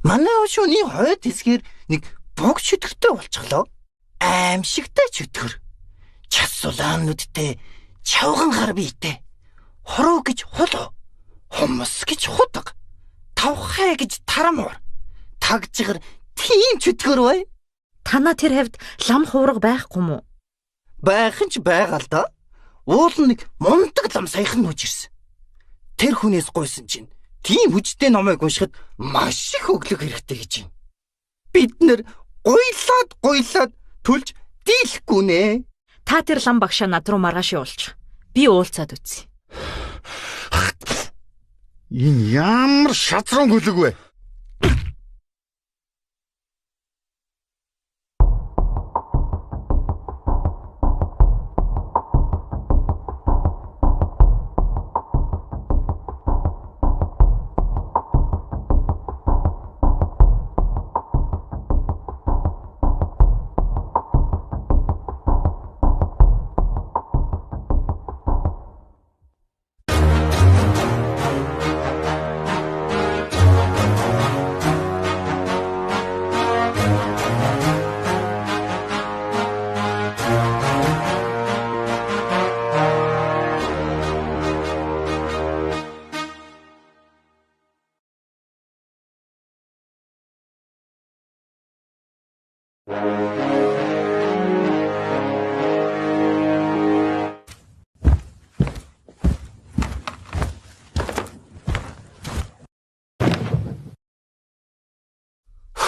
Манай өшөөний хойд хэсгээр нэг буг чөтгөртэй болчихлоо. Аимшигтай чөтгөр. Час сулаан нүдтэй, чавган гар биетэй. Хороо гэж хулуу, хумс гэж худаг, тавхай гэж тарамуур. Тагжигэр тийм чөтгөр бай. Танаа тэр хавьд лам хуурга байхгүй мүү? Байх нь ч байгаа л да. Уул нэг мундаг лам саяхан нүүж ирсэн. Тэр хүнээс гуйсан чинь тийм хүчтэй номыг уншихад маш их өглөг хэрэгтэй гэж юм. Бид нэр гуйлаад түлж дийлэхгүй нэ. Та тэр лам багшаа над руу маргааш явуулчих. Би уулзаад үзье. Энэ ямар шатрон гөлөг вэ?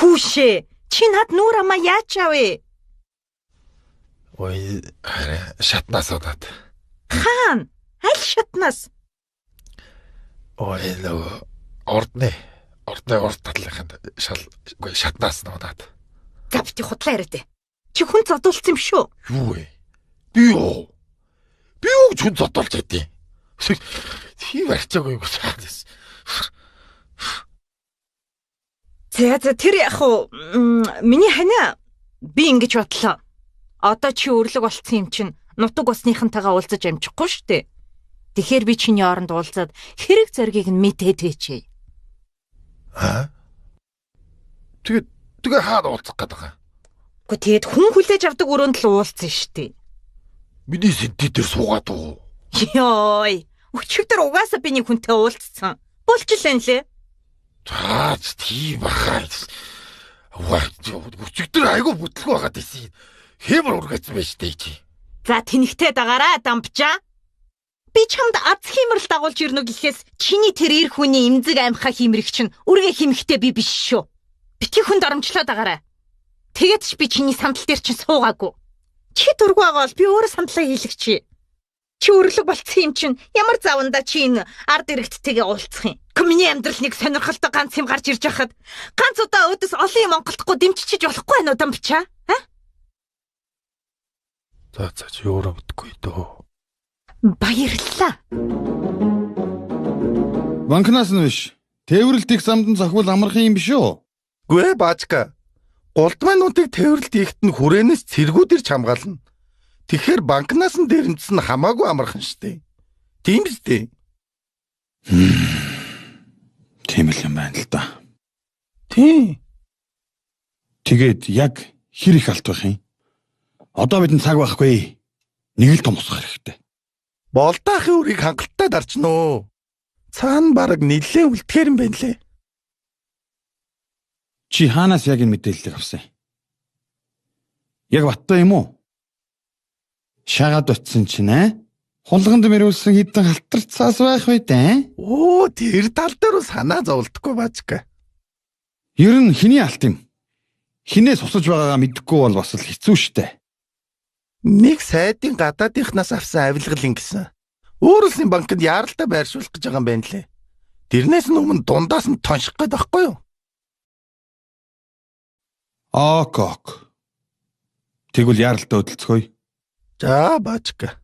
Хүүшээ, чи над нүур амаа яаж авъя? Ой, шатнаас удаад. Хаан, аль шатнаас? Ой, нөгөө ордны урд талынханд шатнаас удаад. За бити худлаа яриад. Чи хүн зодуулсан юм шүү. Юу вэ? Би юу гэж хүн зодуулж байдیں۔ Тийм арчаагүй юу гэж. За тэр яг уу миний ханиа би ингэж бодлоо. Одоо чи өрлөг болцсон юм чинь нутаг усныхантайгаа уулзаж амжихгүй шүү дээ. Тэгэхээр би чиний оронд уулзаад хэрэг зоргийг нь мэдээд байчээ. Тэгээ хаад уулзах гээд байгаа. Гэхдээ тэгэд хүн хүлээж авдаг өрөөнд л уулзсан шүү дээ. Миний сэнти дээр суугаад уу. Йой, өчигдөр угаасаа би нэг хүнтэй уулзсан. Болчихлаа нэлээ. Таач тийм бахаа. Өчигдөр айгүй бүтлгүй байгаад байсан. Хэмэр ургацсан байж тээ чи. За тэнэгтэй дагаараа дампчаа. Би чамд аз хэмэрл дагуулж ирнэ гэхээс чиний тэр эр хүний эмзэг амхаа химрэх чинь үргээ химхтэй би биш шүү. Бити хүн дарамжлаа дагаараа. Тэгээд ч би чиний сандал дээр чинь суугаагүй. Чи дургүй байгаа бол би өөрөө сандлаа хийлэгчээ. Чи өрлөг болцсон юм чинь ямар заванда чи энэ ард иргэдтэйгээ уулзах юм. Миний амьдрал нэг сонирхолтой ганц юм гарч ирж байхад ганц удаа өдөөс олон юм онголдохгүй дэмжиж болохгүй байна уу дамбчаа? За чи өөрөө мэдгүй дөө. Баярлалаа. Банкнаас нь биш. Тээвэрлэлт их замд нь захвал амархан юм биш үү? Гүй баачка. Голдмайнуудыг тээвэрлэлт ихт нь хүрээнээс цэргүүдэрч хамгаална. Тэгэхээр банкнаас нь дээрэмдсэн нь хамаагүй амархан штэ. Тийм штэ. Тийм л юм байна л да. Тийм. Тэгээд яг хэр их алт байх юм? Одоо бидний цаг байхгүй. Нэг л том усах хэрэгтэй. Болдаахын үрийг хангалттай дарчна уу? Цаана бараг нэлээд үлдэхэр юм байна лээ. Чи хаанаас яг энэ мэдээллийг авсан? Яг Баттай юм уу? Шагаад очсон чинь хулганд мөрүүлсэн хідэн халтарцаас байх үү дээ? Оо, тэр тал дээр санаа зовлтгүй баачка. Ер нь хэний алт юм? Хинээс усаж байгаагаа мэдэхгүй бол бас л хэцүү шттэ. Нэг сайдын гадаадынхнаас авсан авилгал ингэсэн. Өөрөлсний банкнд яаралтай байршуулах гэж байгаа юм байна лээ. Тэрнээс нь өмнө дундаас нь тонших гээд байхгүй юу? Ок. Тэгвэл яаралтай хөдөлцгөөе. За баачка.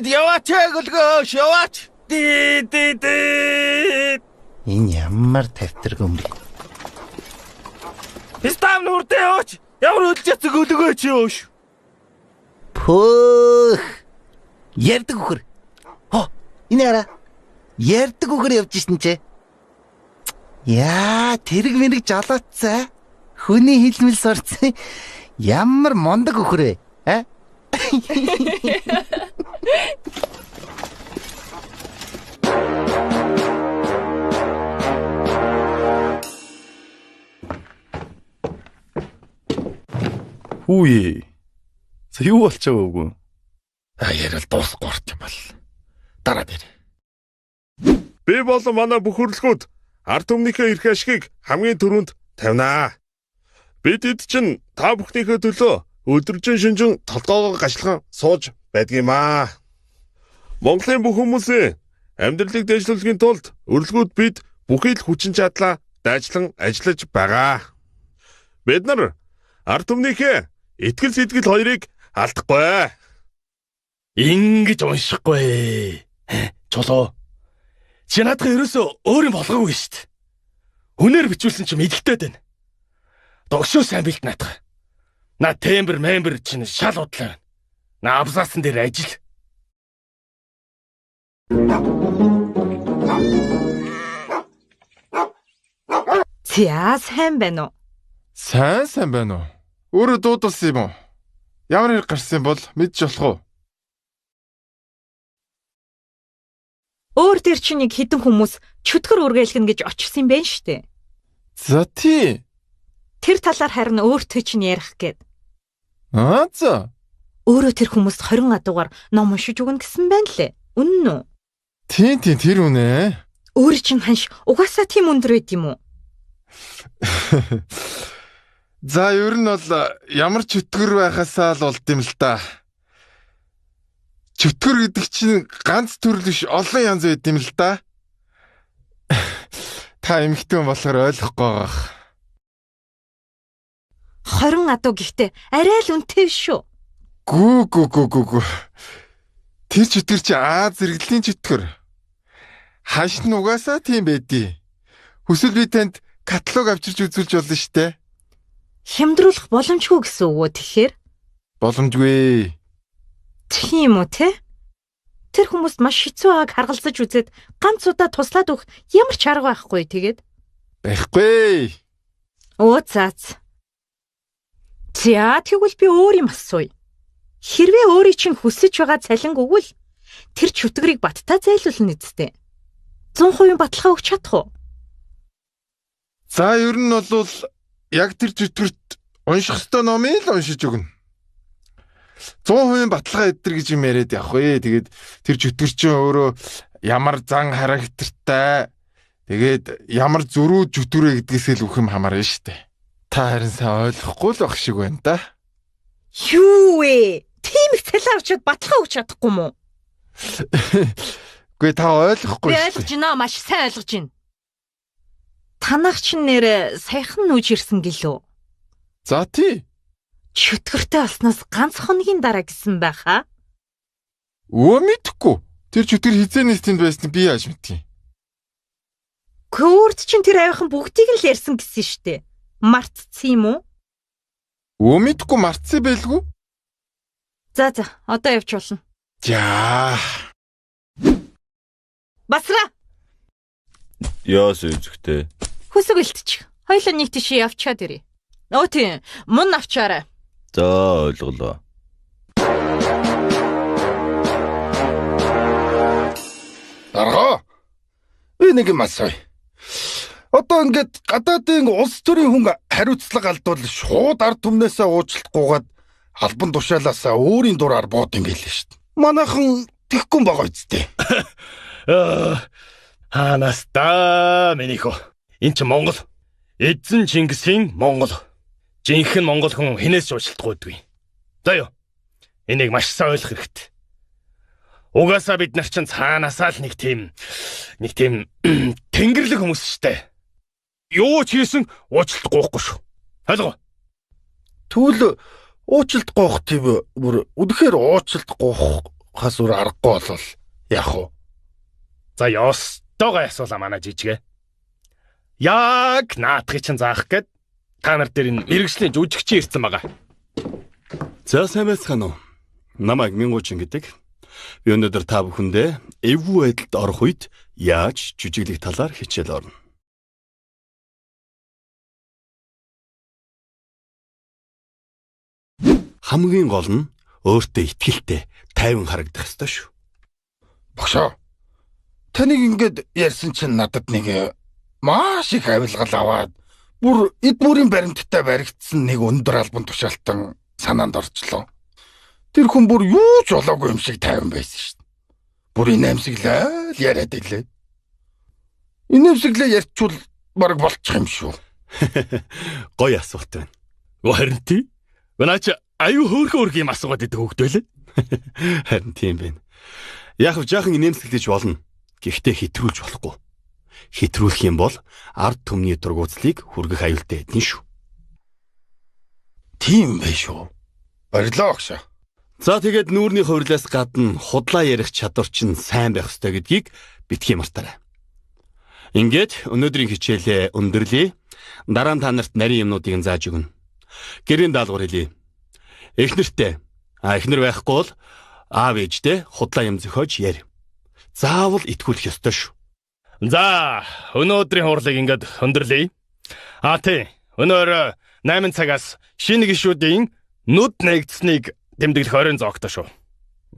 Яваач гэлгөөш яваач. Энэ ямар тавтарг юм бэ? Стам нүртэй яваач. Ямар үлж яцэг өлгөөч юуш. Пөөх. Ярддаг үхэр. Энэ хараа. Ярддаг үхэр явж шин чи. Яа, тэрэг мэрэг жолооцсон. Хүний хэлмэл сурцсан. Ямар мондог үхэр вэ? А? Үе. За юу болчихоо үгүй. Ярил дуусахгүй орт юм бол. Дараа дээр. Би болон манай бүх хөрлөхүүд ард түмнийхээ эрх ашигыг хамгийн түрүүнд тавинаа. Бид эд чинь та бүхнийхээ төлөө өдөржин шөнжин толгоогоо гашлахан сууж байдгиймаа. Монголын бүх хүмүүсийн амьдралыг дэвшлүүлэхийн тулд өрлгүүд бид бүхий л хүчин чадлаа дайжлан ажиллаж байгаа. Бид нар ард түмнийхээ итгэл сэтгэл хоёрыг алдахгүй. Ингэж уншихгүй. Чулуу. Чи наадах ерөөсөө өөр юм болгоогүй шүү дээ. Хүнээр бичүүлсэн чи мэдэлтэй байна. Догшоо сайн бэлт наадах. На тембер чинь шал удлаа. На абзаасан дээр ажил. За сайн байна уу? Сайн байна уу? Өөрөө дуудсан юм уу? Ямар хэрэг гарсан бол мэдж болох уу? Өөр дээр чи нэг хідэн хүмүүс чөтгөр үргэлгэн гэж очсон юм байна штэ. За тий. Тэр талаар харин өөртөө чинь ярих гээд. За. Өөрөө тэр хүмүүст 20 адуугаар ном уншиж өгнө гэсэн байна лээ. Үнэн үү? Тий тэр үнэ. Өөр чинь ханш угаасаа тийм өндөр байд юм уу? За ер нь бол ямар чөтгөр байхасаа л болд юм л да. Чөтгөр гэдэг чинь ганц төрөл биш олон янз байд юм л да. Та эмэгтэй болохоор ойлгохгүй байгаа. 20 адуу гэхдээ арай л үнэтэй шүү. Гүү. Тэр чөтгөр чи Аз зэрэглэлийн чөтгөр. Хаш нь угаасаа тийм байдий. Хүсвэл би танд каталог авчирч үзүүлж болно штэ. Хямдруулах боломжгүй гэсэн үг үү тэгэхээр? Боломжгүй. Тийм үү те? Тэр хүмүүст маш хэцүү байгааг харгалзаж үзээд ганц удаа туслаад өгөх ямар ч арга байхгүй тэгээд. Байхгүй. Заац. За тэгвэл би өөр юм асууя. Хэрвээ өөрийн чинь хүсэж байгаа цалин өгвөл тэр чөтгөрийг баттаа зайлуулна үсттэй. 100% баталгаа өгч чадах уу? За ер нь бол яг тэр чөтгөрт унших ёстой номыг л уншиж өгнө. 100% баталгаа эдэр гэж юм яриад явах вэ. Тэгээд тэр чөтгөр чинь өөрөө ямар зан характертай, тэгээд ямар зөрүү чөтгөрөө гэдгээсээ л үхэм хамаарна шүү дээ. Та харин сайн ойлгохгүй л байх шиг байна да. Юу вэ? Тийм их цалин авчиад баталгаа өгч чадахгүй юм уу? Үгүй та ойлгохгүй Би шүү ойлгож дээ. байна, маш сайн ойлгож байна. Танах чинь нэр саяхан нүүж ирсэн гэлөө. За тий. Чөтгөртэй болсноос ганц хоногийн дараа гэсэн байхаа. Мэдхгүй. Тэр чөтгөр хизээнээс тэнд байсныг би яаж мэдтий. Көөрт чинь тэр авихан бүгдийг л ярьсан гэсэн штэ. Мартцсан юм уу? Мэдхгүй мартсан байлгүй. За одоо явж болно. За. Басра. Яас үзэхтэй. Хүсэг илтчих. Хоёлоо нэг тийш явчаад ирье. Тийм, мөн авчаарай. За ойлголоо. Дарга. Энийг юм асууя. Одоо ингээд гадаадын улс төрийн хүн хариуцлага алдвал шууд ард түмнээсээ уучлалтгүйгээд албан тушаалаасаа өөрийн дураар бууд ингээл шүү дээ. Манайхан тэггүй байгаа үсттэй. Ханаста минийхо. Энд чи Монгол. Эзэн Чингисийн Монгол. Жинхэнэ монгол хүн хинээс ч уучлалтгүйдгүй. За юу. Энийг маш сайн ойлгох хэрэгтэй. Угаасаа бид нар чинь цаанаасаа л нэг тийм тэнгэрлэг хүмүүс штэ. Юу ч хийсэн уучлалт гоохгүй шүү. Ойлгоо. Түл уучлалт гоох тийм бүр үнэхээр уучлалт гоохаас өөр аргагүй болвол яах вэ? За ёстойгоо асуулаа манай жижигэ. Яг наадхыг чинь заах гээд та нар дээр энэ мэрэгжлийн жүжигчийн ирсэн байгаа. За сайн байцгаана уу? Намайг Мингуучин гэдэг. Би өнөөдөр та бүхэндээ эвгүй байдалд орох үед яаж жүжиглэх талаар хичээл орно. Хамгийн гол нь өөртөө итгэлтэй, тайван харагдах ёстой шүү. Багшаа. Таныг ингээд ярьсан чинь надад нэг маш их авилгал аваад бүр эд бүрийн баримттай баригдсан нэг өндөр албан тушаалтан санаанд орчлоо. Тэр хүн бүр юу ч болоогүй юм шиг тайван байсан шүү дээ. Бүр инээмсэглээ яриад илээ. Инээмсэглээ ярьчвал бараг болчих юм шүү. Гоё асуулт байна. Харин тий. Наач аюу хөөрхөн юм асуугаад идэг хөвгдөлээ. Харин тийм байна. Яг л жаахан инээмсэглэж болно. Гэхдээ хэтрүүлж болохгүй. Хэтрүүлэх юм бол ард түмний тургууцлыг хүргэх аюултай эдэн шүү. Тийм байх шүү. Баярлалаа багшаа. За тэгээд нүүрний хувирлаас гадна худлаа ярих чадвар чинь сайн байх ёстой гэдгийг битгий мартаарай. Ингээд өнөөдрийн хичээлээ өндөрлөе. Дараа нь та нарт нарийн юмнуудыг зааж өгнө. Гэрийн даалгавар хэлье. Эхнэр байхгүй бол аав ээжтэй худлаа юм зөхиож ярь. Заавал итгүүлэх ёстой шүү. За, өнөөдрийн хурлыг ингээд өндөрлөе. Тий. Өнөөр 8 цагаас шинэ гишүүдийн нүд нэгдсэнийг тэмдэглэх оройн зоогтой шүү.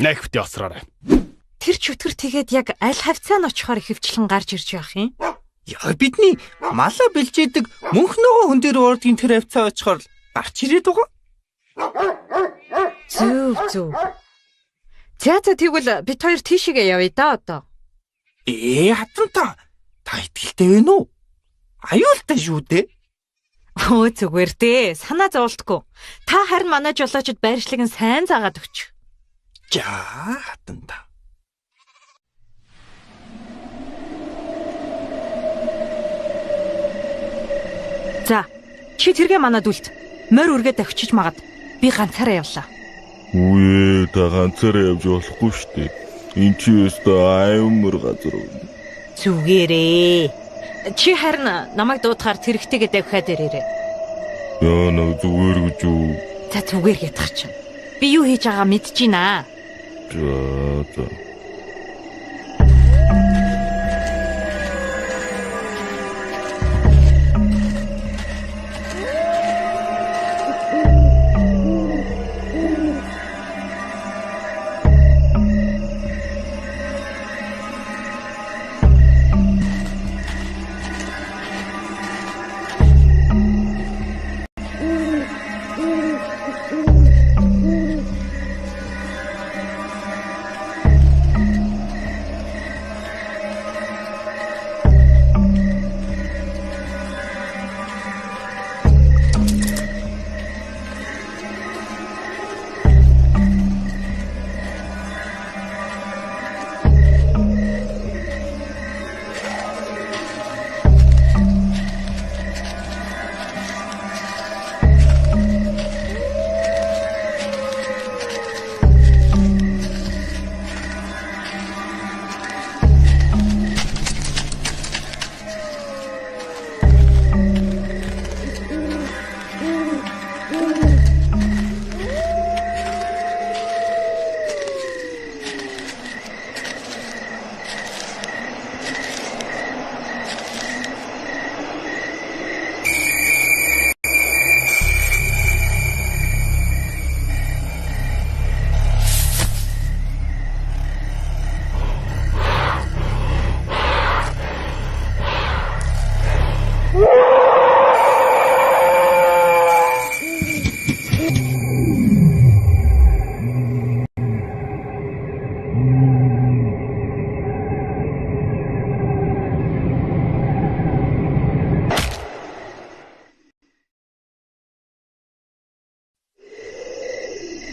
Найх бити осраарай. Тэр чөтгөр тэгээд яг аль хавцаанд очихоор ихэвчлэн гарч ирж явах юм. Яа бидний малаа бэлжээдэг мөнх нөгөө хүн дээр уурдгийн тэр хавцаа очихоор гарч ирээд байгаа. Зүг. За тэгвэл бид хоёр тийшээгээ явъя да одоо. Хатантаа та итгэлтэй вэ нү? Аюултай шүү дээ. Өө зүгээр дээ. Санаа зовлтгүй. Та харин манай жолоочд байршлыг нь сайн заагаад өгч. За хатантаа. За, чи тэргээ манад үлд. Морь үргээд авчиж магад. Би ганцаараа явлаа. Үе та ганцаараа явж болохгүй шүү дээ. Энд чи өстө аймар газар. Зүгээрээ. Чи харин намайг дуудахаар тэрэгтэйгээ давхиад ирээрээ. Яа нэг зүгээр гэж юу. За зүгээр ятгах чинь. Би юу хийж байгаа мэдэж байна. За.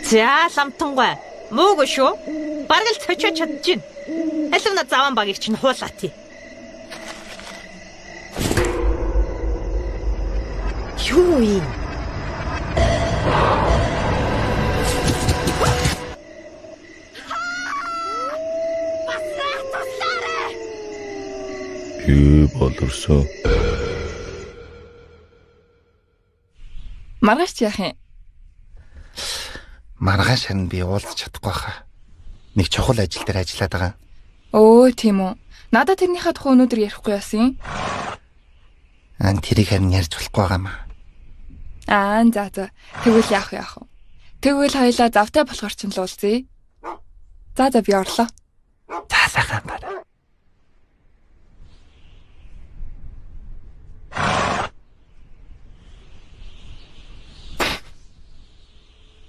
За ламтангой. Муугүй шүү. Бараг л цочоо чадчихна. Аливна заван багийг чинь хуулаа тий. Юу юм? болорсоо. Маргааш яах юм? Маргааш харин би уулзах чадахгүй хаа. нэг чухал ажил дээр ажиллаад байгаа. Өө тийм үү. Надад тэрнийхээ тухай өнөөдөр ярихгүй яасан юм? Тэрийг харин ярьж болохгүй байгаа маа. За. Тэгвэл яах вэ? Тэгвэл хоёлаа завтай болохоор ч юм л уулзъя. За би орлоо. За сайхан байна.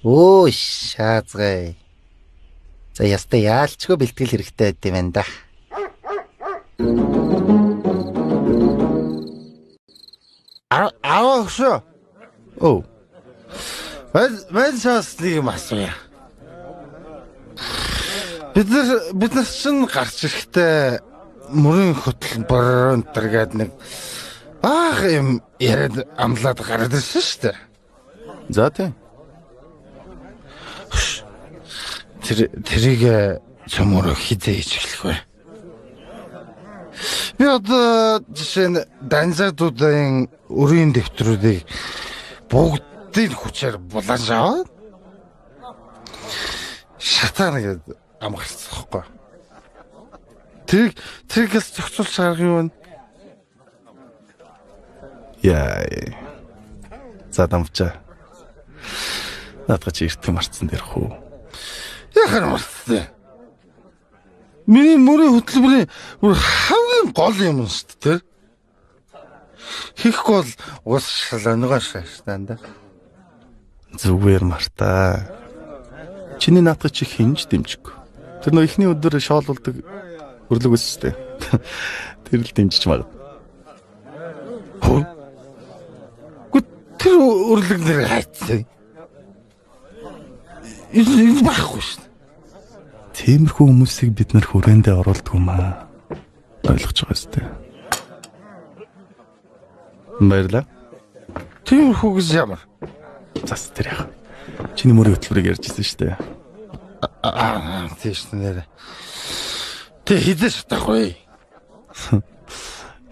Оо шаазгай. За ястай яалчгүй бэлтгэл хэрэгтэй байд юм байна да. Аашаа. Оо. Вэн шааслыг юм асууя. Бид нар чинь гарч ирэхдээ мөрийн хөтөлбөр өнтер нэг баах юм яриад амлаад гараад ирсэн шүү дээ. За тийм. Тэрийг цөмөрө хизээ хийж эхлэх вэ? Би одоо жишээ нь данзаадуудын өрийн дэвтрүүдийг бүгдийг хүчээр булааж аваад шатаар гэдэг амгалцахгүй. Тэрийг зохицуулж арга юу вэ? Яа. За дамжаа. Наадах чи ирэх марцсан дээрх үү? Яхаар марцсан. Миний мөрийн хөтөлбөрийн хамгийн гол юм шүү дээ. Хийхгүй бол уус шалааныгаа шаштаанда. Зүгээр мартаа. Чиний наадах чи хинж дэмжихгүй. Тэр нөө ихний өдөр шоолуулдаг өрлөг өсстэй. Тэр л дэмжиж магад. Тэр өрлөг нэр хайцсан. Энэ байхгүй шүү дээ. Тиймэрхүү хүмүүсийг бид нар хүрээндээ оруулдаг юм аа. Ойлгож байгаа зү. Баярлаа. Тиймэрхүү гэж ямар? Зас тэр яах. Чиний мөрийн хөтөлбөрийг ярьжсэн шүү дээ. Тийш нэрэ. Тэ хизээ шатахгүй.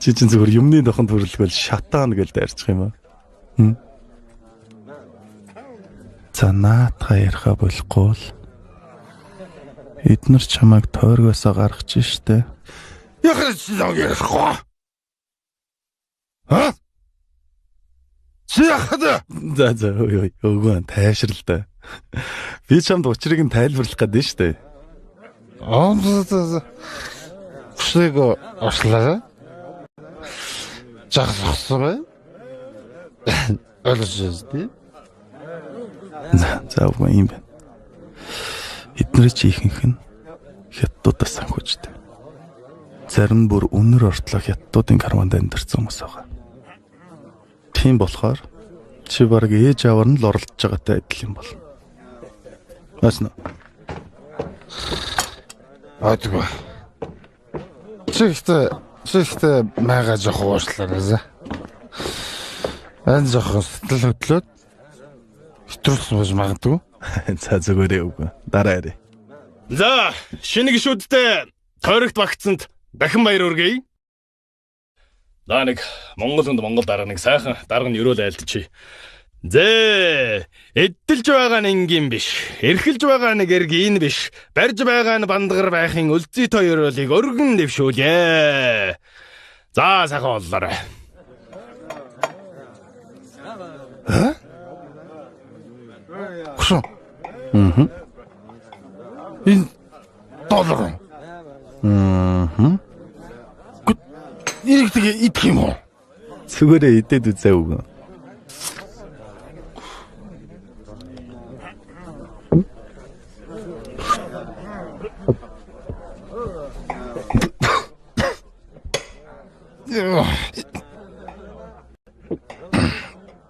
Чи чинь зөвхөн юмны дохонд хөрлөгөл шатаана гэж дайрчих юм аа. За наатаа яриха болохгүй л эднэр чамайг тойргоосоо гаргаж штэ. Яхаж ярихгүй. Чи яхад? За өгөө тайшрал да. Би чамд учрыг нь тайлбарлах гэдэг штэ. Хүсэг ослоо. Жагсах. Ойлгож. За үгүй юм байна. Эднэр чи ихэнх нь хятадуудаас санхүүжтэй. Зарим нь бүр өнөр ортлоо хятадуудын карванд амьдарсан хүмүүс байгаа. Тийм болохоор чи баг ээж аваар нь л оролдож байгаатай адил юм бол. Аасна. Аадгүй. Чихтэй мага жоох уушлаараа. Ан жоох сэтгэл хөдлөөд хэтрүүлсэн байж магадгүй. За зүгээрээ үгүй. Дараа ярэ. За, шинэ гишүүдтэй тойрогт багцсанд дахин баяр хүргэе. За нэг Монгол дарга нэг сайхан дарга нь өрөөл айлтчий. Зээ, эдэлж байгаа нь ингийн биш. Эрхэлж байгаа нь гэргийн биш. Барьж байгаа нь бандгар байхын өлзий той өрөөлийг өргөн дэвшүүлье. За, сайхан боллоо. Хүсэн. Энэ доллар. Ирэх тэгээ идэх юм уу? Зүгээрээ идээд үзээ үгүй.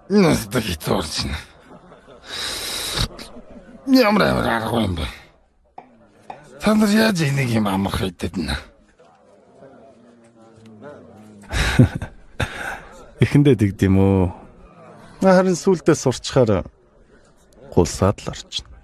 Настаа хитуурч. Ямар аргагүй юм бэ? Та нар яаж энийг юм амах хэдэд нэ? Эхэндээ тэгдэм үү? Харин сүулдээ сурчхаар гулсаад л орчихно.